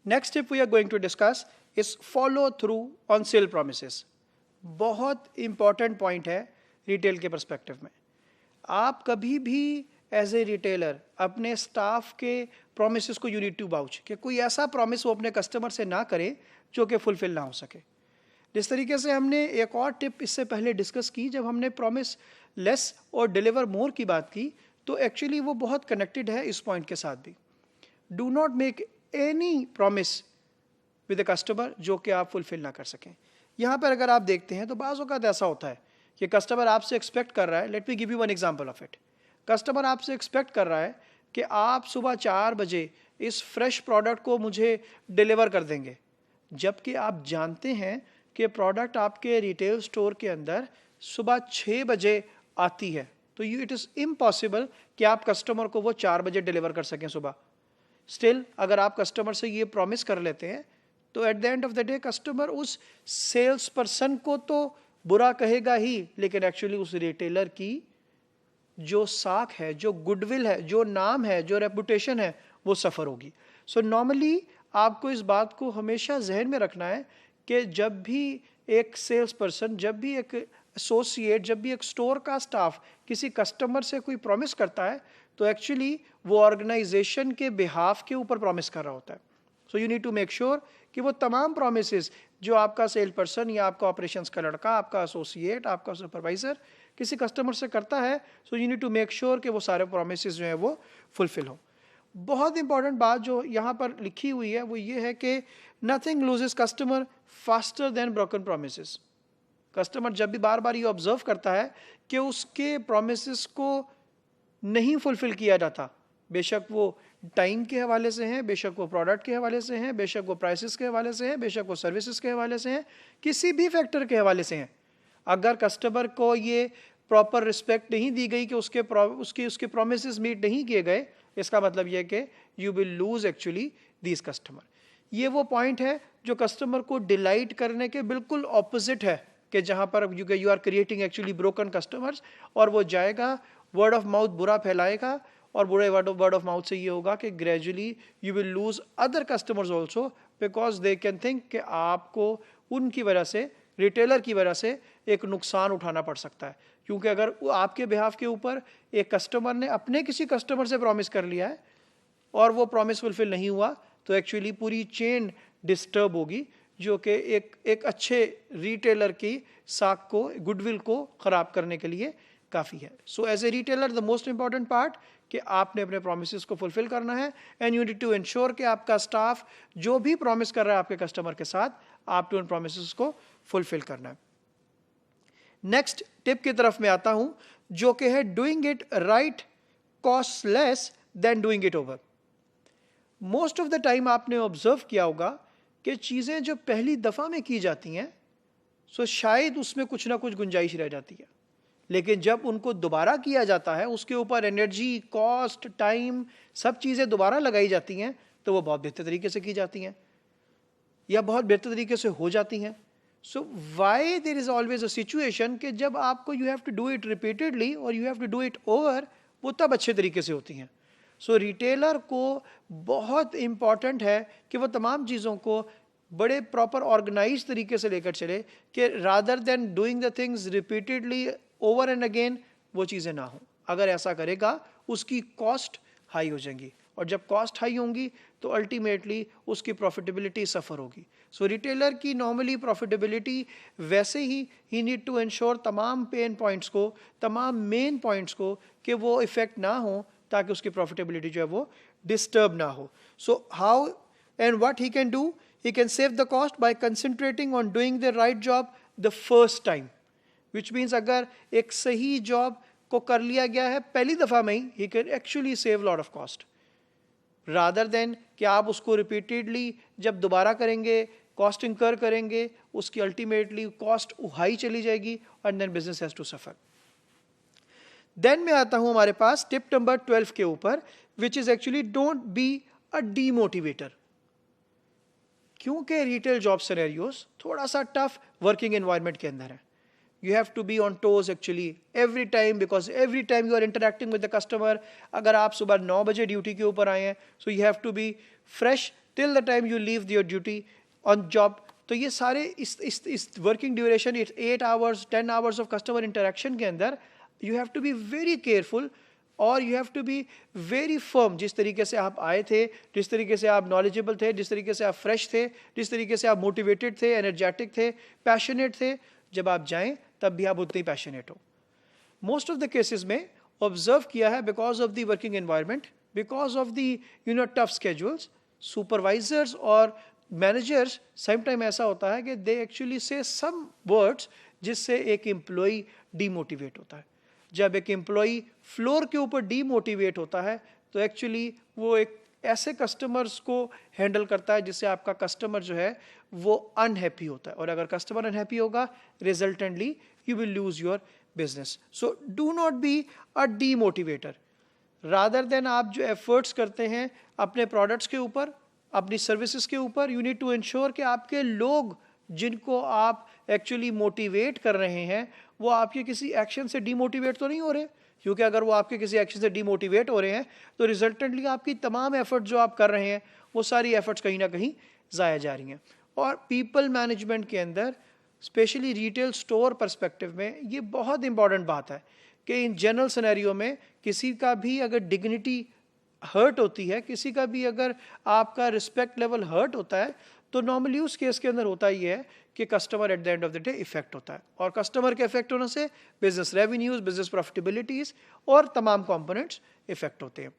Next tip we are going to discuss is follow through on sale promises. बहुत important point है retail के perspective में। आप कभी भी एज ए रिटेलर अपने स्टाफ के प्रोमिसेस को यू नीड टू वाउच कि कोई ऐसा प्रॉमिस वो अपने कस्टमर से ना करे जो कि फुलफिल ना हो सके। जिस तरीके से हमने एक और टिप इससे पहले डिस्कस की जब हमने प्रॉमिस लेस और डिलीवर मोर की बात की, तो एक्चुअली वो बहुत कनेक्टेड है इस पॉइंट के साथ भी। Do not make any promise with the customer जो कि आप फुलफिल ना कर सकें। यहाँ पर अगर आप देखते हैं तो बाज़ औक़ात ऐसा होता है कि कस्टमर आपसे एक्सपेक्ट कर रहा है, let me give you one example of it. Customer आपसे एक्सपेक्ट कर रहा है कि आप सुबह 4 बजे इस फ्रेश प्रोडक्ट को मुझे डिलीवर कर देंगे, जबकि आप जानते हैं कि प्रोडक्ट आपके रिटेल स्टोर के अंदर सुबह 6 बजे आती है। तो इट इज़ इम्पॉसिबल कि आप कस्टमर को वो 4 बजे डिलीवर कर सकें सुबह। स्टिल अगर आप कस्टमर से ये प्रॉमिस कर लेते हैं तो at the end of the day customer उस सेल्स पर्सन को तो बुरा कहेगा ही, लेकिन एक्चुअली उस रिटेलर की जो साख है, जो गुडविल है, जो नाम है, जो रेपुटेशन है, वो सफ़र होगी। सो नॉर्मली आपको इस बात को हमेशा जहन में रखना है कि जब भी एक सेल्स पर्सन, जब भी एक एसोसिएट, जब भी एक स्टोर का स्टाफ किसी कस्टमर से कोई प्रॉमिस करता है तो एक्चुअली वो ऑर्गेनाइजेशन के बिहाफ के ऊपर प्रॉमिस कर रहा होता है। So you need to make sure कि वो तमाम प्रॉमिसेस जो आपका सेल पर्सन या आपका ऑपरेशंस का लड़का, आपका एसोसिएट, आपका सुपरवाइजर किसी कस्टमर से करता है, so you need to make sure कि वो सारे प्रॉमिसेस जो हैं वो फुलफिल हो। बहुत इंपॉर्टेंट बात जो यहाँ पर लिखी हुई है वो ये है कि nothing loses customer faster than broken promises. Customer जब भी बार बार ये ऑब्जर्व करता है कि उसके प्रोमिसेस को नहीं फुलफिल किया जाता, बेशक वो टाइम के हवाले से हैं, बेशक वो प्रोडक्ट के हवाले से हैं, बेशक वो प्राइसेस के हवाले से हैं, बेशक वो सर्विसेज के हवाले से हैं, किसी भी फैक्टर के हवाले से हैं, अगर कस्टमर को ये प्रॉपर रिस्पेक्ट नहीं दी गई कि उसके प्रोमिसेस मीट नहीं किए गए, इसका मतलब यह है कि you will loose actually these customer. ये वो पॉइंट है जो कस्टमर को डिलाइट करने के बिल्कुल ऑपोजिट है कि जहाँ पर you are creating actually broken customers, और वो जाएगा वर्ड ऑफ माउथ बुरा फैलाएगा, और बुरे वर्ड ऑफ माउथ से ये होगा कि gradually you will loose other customers also because they can think कि आपको उनकी वजह से, रिटेलर की वजह से एक नुकसान उठाना पड़ सकता है। क्योंकि अगर आपके बिहाफ के ऊपर एक कस्टमर ने अपने किसी कस्टमर से प्रॉमिस कर लिया है और वो प्रॉमिस फुलफिल नहीं हुआ तो एक्चुअली पूरी चेन डिस्टर्ब होगी, जो कि एक अच्छे रिटेलर की साख को, गुडविल को ख़राब करने के लिए काफ़ी है। So as a retailer the most important part कि आपने अपने प्रोमिसेस को फुलफिल करना है and you need to ensure कि आपका स्टाफ जो भी प्रॉमिस कर रहा है आपके कस्टमर के साथ, आपने उन प्रोमिसेस को फुलफिल करना है। नेक्स्ट टिप की तरफ मैं आता हूं जो कि है doing it right cost less than doing it over. Most of the time आपने ऑब्जर्व किया होगा कि चीज़ें जो पहली दफ़ा में की जाती हैं सो शायद उसमें कुछ ना कुछ गुंजाइश रह जाती है, लेकिन जब उनको दोबारा किया जाता है, उसके ऊपर एनर्जी, कॉस्ट, टाइम, सब चीज़ें दोबारा लगाई जाती हैं तो वो बहुत बेहतर तरीके से की जाती हैं या बहुत बेहतर तरीके से हो जाती हैं। So why there is always a situation कि जब आपको you have to do it repeatedly और you have to do it over, वो तब अच्छे तरीके से होती हैं। सो रिटेलर को बहुत इम्पॉर्टेंट है कि वो तमाम चीज़ों को बड़े प्रॉपर ऑर्गेनाइज तरीके से लेकर चले कि rather than doing the things repeatedly over and again वो चीज़ें ना हों। अगर ऐसा करेगा उसकी कॉस्ट हाई हो जाएंगी, और जब कॉस्ट हाई होंगी तो अल्टीमेटली उसकी प्रॉफिटेबिलिटी सफ़र होगी। सो रिटेलर की नॉर्मली प्रॉफिटेबिलिटी वैसे ही नीड टू इंश्योर तमाम पेन पॉइंट्स को, तमाम मेन पॉइंट्स को कि वो इफ़ेक्ट ना हो ताकि उसकी प्रॉफिटेबिलिटी जो है वो डिस्टर्ब ना हो। So how and what he can do, he can save the cost by concentrating on doing the right job the first time, which means अगर एक सही जॉब को कर लिया गया है पहली दफ़ा में ही, he can actually save lot of cost rather than कि आप उसको repeatedly जब दोबारा करेंगे, कॉस्ट इंकर करेंगे, उसकी अल्टीमेटली कॉस्ट हाई चली जाएगी and then business has to suffer. Then मैं आता हूँ हमारे पास टिप नंबर 12 के ऊपर, which is actually don't be a demotivator. क्योंकि रिटेल जॉब सिनेरियोस थोड़ा सा टफ वर्किंग एनवायरनमेंट के अंदर है, you have to be on toes actually every time, because every time you are interacting with the customer. अगर आप सुबह 9 बजे ड्यूटी के ऊपर आए हैं so you have to be fresh till the time you leave your duty on job. तो ये सारे इस working duration 8 hours 10 hours of customer interaction के अंदर you have to be very careful और you have to be very firm. जिस तरीके से आप आए थे, जिस तरीके से आप नॉलेजेबल थे, जिस तरीके से आप फ्रेश थे, जिस तरीके से आप मोटिवेटेड थे, एनर्जेटिक थे, पैशनेट थे, जब आप जाएं तब भी आप उतने ही पैशनेट हो. मोस्ट ऑफ द केसेस में ऑब्जर्व किया है, because of the working environment, because of the tough schedules, supervisors और मैनेजर्स समटाइम ऐसा होता है कि दे एक्चुअली से सम वर्ड्स जिससे एक एम्प्लॉई डीमोटिवेट होता है. जब एक एम्प्लॉई फ्लोर के ऊपर डीमोटिवेट होता है तो एक्चुअली वो एक ऐसे कस्टमर्स को हैंडल करता है जिससे आपका कस्टमर जो है वो अनहैप्पी होता है, और अगर कस्टमर अनहैप्पी होगा resultantly you will lose your business. So do not be a demotivator. Rather than आप जो एफर्ट्स करते हैं अपने प्रोडक्ट्स के ऊपर, अपनी सर्विसेज के ऊपर, यू नीड टू इंश्योर कि आपके लोग जिनको आप एक्चुअली मोटिवेट कर रहे हैं वो आपके किसी एक्शन से डीमोटिवेट तो नहीं हो रहे. क्योंकि अगर वो आपके किसी एक्शन से डीमोटिवेट हो रहे हैं तो रिजल्टेंटली आपकी तमाम एफर्ट जो आप कर रहे हैं वो सारी एफर्ट्स कहीं ना कहीं ज़ाया जा रही हैं. और पीपल मैनेजमेंट के अंदर स्पेशली रिटेल स्टोर पर्सपेक्टिव में ये बहुत इंपॉर्टेंट बात है कि इन जनरल सिनेरियो में किसी का भी अगर डिग्निटी हर्ट होती है, किसी का भी अगर आपका रिस्पेक्ट लेवल हर्ट होता है, तो नॉर्मली उस केस के अंदर होता ही है कि customer at the end of the day effect होता है. और कस्टमर के इफेक्ट होने से बिजनेस रेवेन्यूज, बिजनेस प्रॉफिटेबिलिटीज और तमाम कंपोनेंट्स इफेक्ट होते हैं.